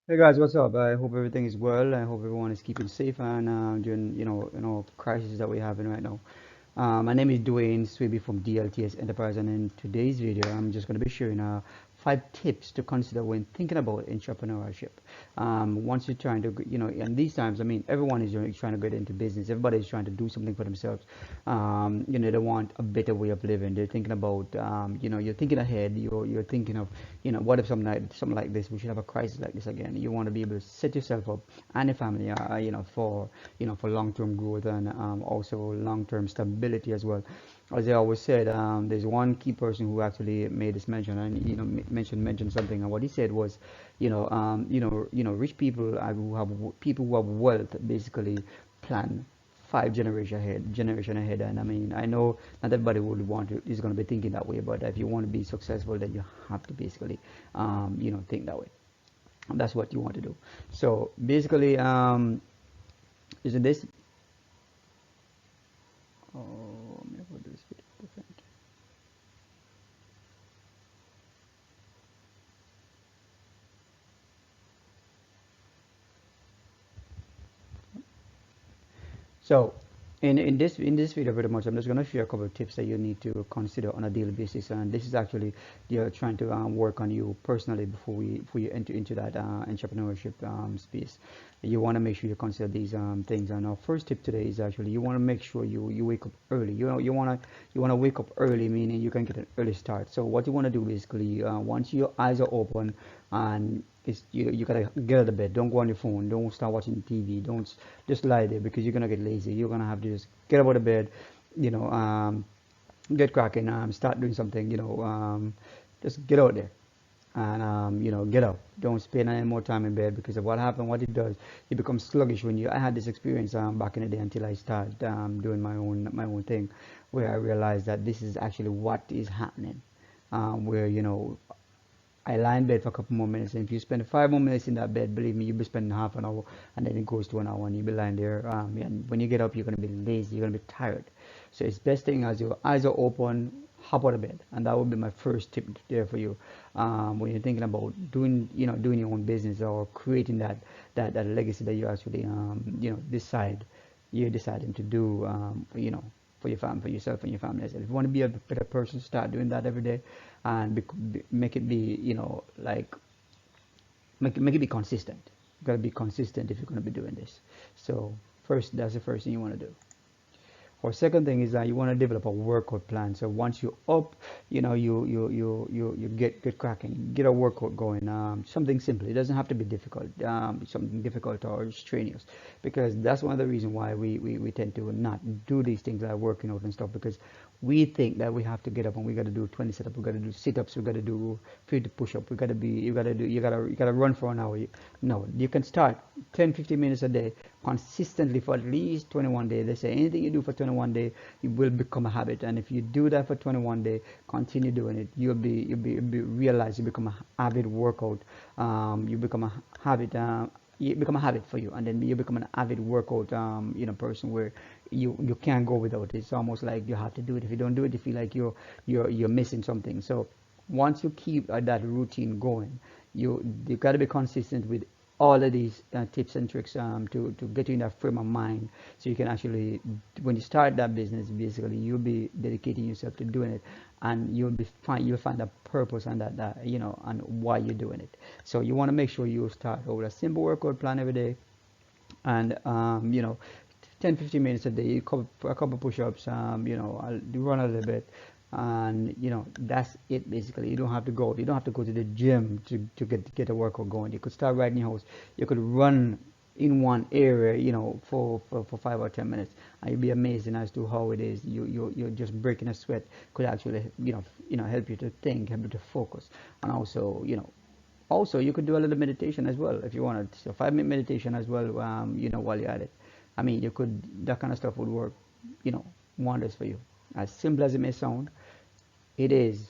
Hey guys, what's up? I hope everything is well. I hope everyone is keeping safe and during crisis that we're having right now. My name is Dwayne Swiby from DLTS Enterprise, and in today's video, I'm just going to be sharing 5 tips to consider when thinking about entrepreneurship. Once you're trying to, and these times, I mean, everyone is trying to get into business. Everybody is trying to do something for themselves. They want a better way of living. They're thinking about, you're thinking ahead. You're thinking of, what if something like this, we should have a crisis like this again. You want to be able to set yourself up and your family, for long-term growth and also long-term stability as well. As I always said, there's one key person who actually made this mention, and mentioned something, and what he said was, rich people people who have wealth basically plan 5 generation ahead. And I mean, I know not everybody would want to is going to be thinking that way, but if you want to be successful, then you have to basically, think that way. And that's what you want to do. So basically, isn't this? Oh, I'm gonna put this bit different. So, in this video, pretty much, I'm just gonna share a couple of tips that you need to consider on a daily basis, and this is actually you're trying to work on you personally before you enter into that entrepreneurship space. You want to make sure you consider these things. And our first tip today is actually you want to make sure you wake up early. You wanna wake up early, meaning you can get an early start. So what you want to do basically, once your eyes are open and you gotta get out of bed. Don't go on your phone. Don't start watching TV. Don't just lie there because you're gonna get lazy. You're gonna have to just get out of bed, you know, get cracking, start doing something, just get out there and get up. Don't spend any more time in bed because of what it does, you become sluggish when you I had this experience back in the day until I started doing my own thing, where I realized that this is actually what is happening, where I lie in bed for a couple more minutes, and if you spend 5 more minutes in that bed, believe me, you'll be spending half an hour, and then it goes to an hour, and you'll be lying there. And when you get up, you're gonna be lazy, you're gonna be tired. So it's best thing as your eyes are open, hop out of bed, and that would be my first tip there for you. When you're thinking about doing your own business or creating that legacy that you actually you're deciding to do, for your family, for yourself and your family. So if you want to be a better person, start doing that every day, and make it be, like make it be consistent. You gotta be consistent if you're gonna be doing this. So first, that's the first thing you want to do. Or second thing is that you want to develop a workout plan. So once you're up, you get cracking, get a workout going. Something simple. It doesn't have to be difficult. Something difficult or strenuous, because that's one of the reasons why we tend to not do these things like working out and stuff, because we think that we have to get up and we got to do 20 sit-ups, we got to do sit-ups, we got to do 50 push-up, we got to be you got to run for an hour. No, you can start 10-15 minutes a day consistently for at least 21 days. They say anything you do for 21 days, it will become a habit. And if you do that for 21 days, continue doing it. You'll be realize you become a habit workout. You become a habit. It become a habit for you, and then you become an avid workout person where you can't go without it. It's almost like you have to do it. If you don't do it, you feel like you're missing something. So once you keep that routine going, you got to be consistent with all of these tips and tricks, to get you in that frame of mind, so you can actually, when you start that business, basically you'll be dedicating yourself to doing it, and you'll find a purpose and that and why you're doing it. So you want to make sure you start with a simple workout plan every day, and 10-15 minutes a day, a couple push-ups, I'll run a little bit, and that's it basically. You don't have to go to the gym to get a workout going. You could start right in your house. You could run in one area, for 5 or 10 minutes, and you'll be amazing as to how it is. You're just breaking a sweat could actually, help you to think, help you to focus, and also you could do a little meditation as well if you wanted. So 5 minute meditation as well, while you're at it. I mean, that kind of stuff would work, you know, wonders for you. As simple as it may sound, it is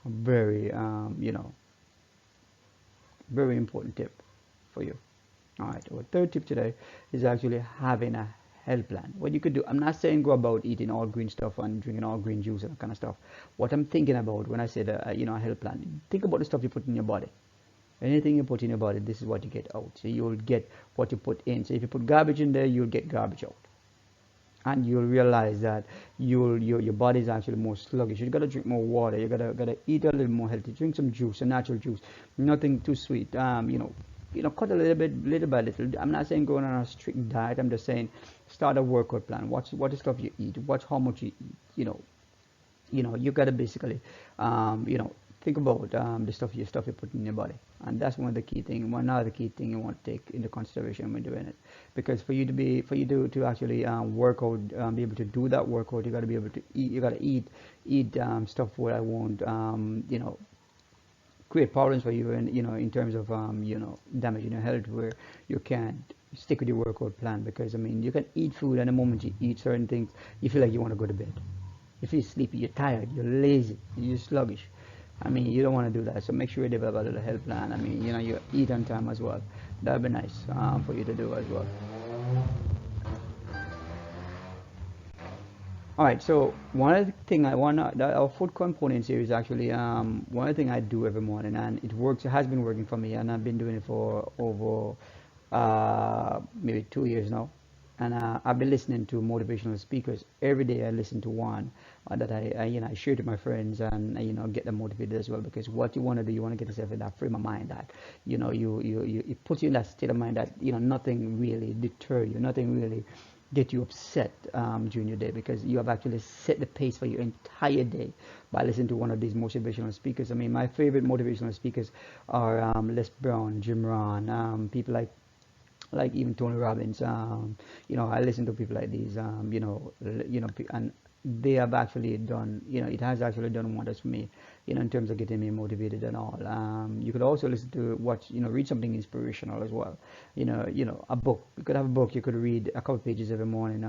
a very, very important tip for you. All right. Our third tip today is actually having a health plan. What you could do, I'm not saying go about eating all green stuff and drinking all green juice and that kind of stuff. What I'm thinking about when I say a health plan, think about the stuff you put in your body. Anything you put in your body, this is what you get out. So you'll get what you put in. So if you put garbage in there, you'll get garbage out. And you'll realize that your body is actually more sluggish. You gotta drink more water. You gotta eat a little more healthy. Drink some juice, some natural juice, nothing too sweet. Cut a little by little. I'm not saying going on a strict diet. I'm just saying start a workout plan. Watch what the stuff you eat. Watch how much you eat. You gotta basically, think about the stuff you put in your body, and that's one of the key thing. One other key thing you want to take into consideration when doing it, because for you to actually work out, be able to do that workout, you gotta be able to eat. You gotta eat stuff where I won't, create problems for you, and in terms of damaging your health, where you can't stick with your workout plan. Because I mean, you can eat food, and the moment you eat certain things, you feel like you want to go to bed. You feel sleepy, you're tired, you're lazy, you're sluggish. I mean, you don't want to do that. So make sure you develop a little health plan. I mean, you eat on time as well. That'd be nice for you to do as well. All right. So one of the thing I want our food components here is actually one of the thing I do every morning, and it works. It has been working for me, and I've been doing it for over maybe 2 years now. And I've been listening to motivational speakers every day. I listen to one that I share to my friends, and get them motivated as well. Because what you want to do, you want to get yourself in that frame of mind that it puts you in that state of mind that nothing really deter you, nothing really get you upset during your day, because you have actually set the pace for your entire day by listening to one of these motivational speakers. I mean, my favorite motivational speakers are Les Brown, Jim Rohn, people like even Tony Robbins. I listen to people like these. And they have actually done. It has actually done wonders for me. In terms of getting me motivated and all. You could also listen to read something inspirational as well. A book. You could have a book. You could read a couple pages every morning.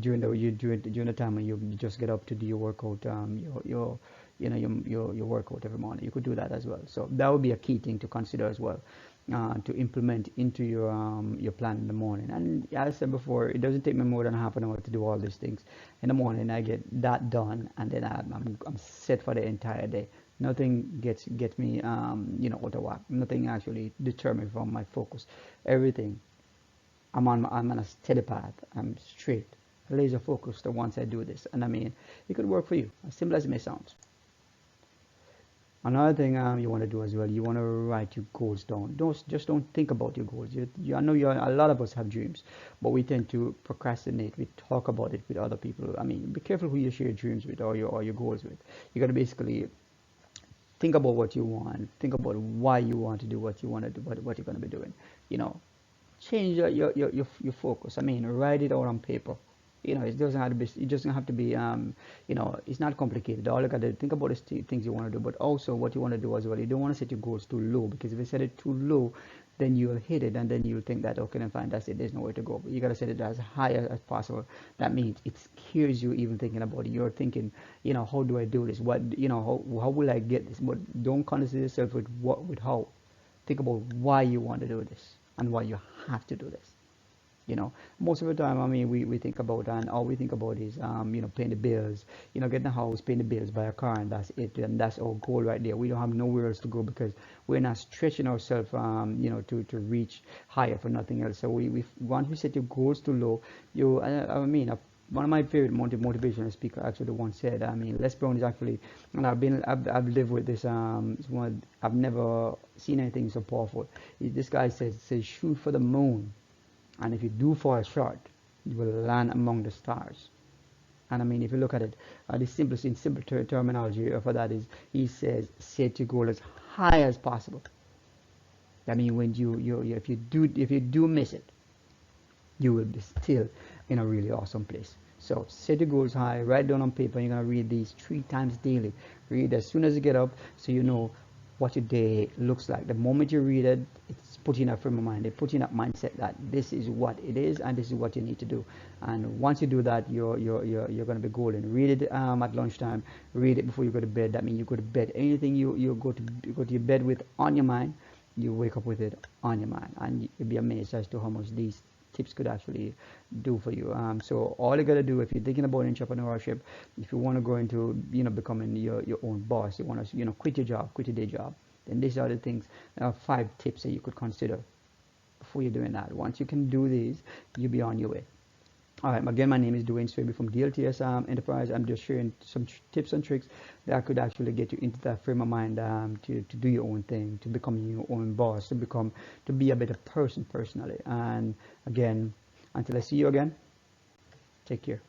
During the time when you just get up to do your workout. Your workout every morning. You could do that as well. So that would be a key thing to consider as well, to implement into your plan in the morning. And as I said before, it doesn't take me more than half an hour to do all these things. In the morning, I get that done, and then I'm set for the entire day. Nothing gets me out of whack. Nothing actually deters me from my focus. Everything, I'm on a steady path. I'm straight, laser focused once I do this. And I mean, it could work for you, as simple as it may sound. Another thing you want to do as well, you want to write your goals down. Don't think about your goals. I know a lot of us have dreams, but we tend to procrastinate. We talk about it with other people. I mean, be careful who you share your dreams with, or your goals with. You got to basically think about what you want. Think about why you want to do what you want to do, what you're going to be doing. You know, change your focus. I mean, write it out on paper. It doesn't have to be it's not complicated. All you got to think about is things you want to do, but also what you want to do as well. You don't want to set your goals too low, because if you set it too low, then you'll hit it, and then you'll think that, okay, then fine, that's it, there's nowhere to go. But you got to set it as high as possible. That means it scares you even thinking about it. You're thinking, how do I do this? What, how will I get this? But don't consider yourself with how. Think about why you want to do this and why you have to do this. Most of the time, I mean, we think about, and all we think about is paying the bills, getting a house, paying the bills, buy a car, and that's it, and that's our goal right there. We don't have nowhere else to go, because we're not stretching ourselves to reach higher for nothing else. So we once we set your goals too low, one of my favorite motivational speakers actually once said, I mean, Les Brown is actually, and I've lived with this, it's one, I've never seen anything so powerful. This guy says shoot for the moon, and if you do fall short, you will land among the stars. And I mean, if you look at it, the simplest in simple terminology for that is, he says, set your goal as high as possible. I mean, when if you do miss it, you will be still in a really awesome place. So set your goals high, write down on paper. You're gonna read these 3 times daily. Read as soon as you get up, so you know what your day looks like. The moment you read it, it's put you in a frame of mind. It puts you in that mindset that this is what it is, and this is what you need to do. And once you do that, you're gonna be golden. Read it at lunchtime. Read it before you go to bed. That means you go to bed. Anything you go to your bed with on your mind, you wake up with it on your mind, and you'll be amazed as to how much these tips could actually do for you. So all you gotta do, if you're thinking about entrepreneurship, if you want to go into becoming your own boss, you want to quit your job, quit your day job, Then these are the things, 5 tips that you could consider before you're doing that. Once you can do these, you'll be on your way. All right, again, my name is Dwayne Swaby from DLTS Enterprise. I'm just sharing some tips and tricks that could actually get you into that frame of mind to do your own thing, to become your own boss, to be a better person personally. And again, until I see you again, take care.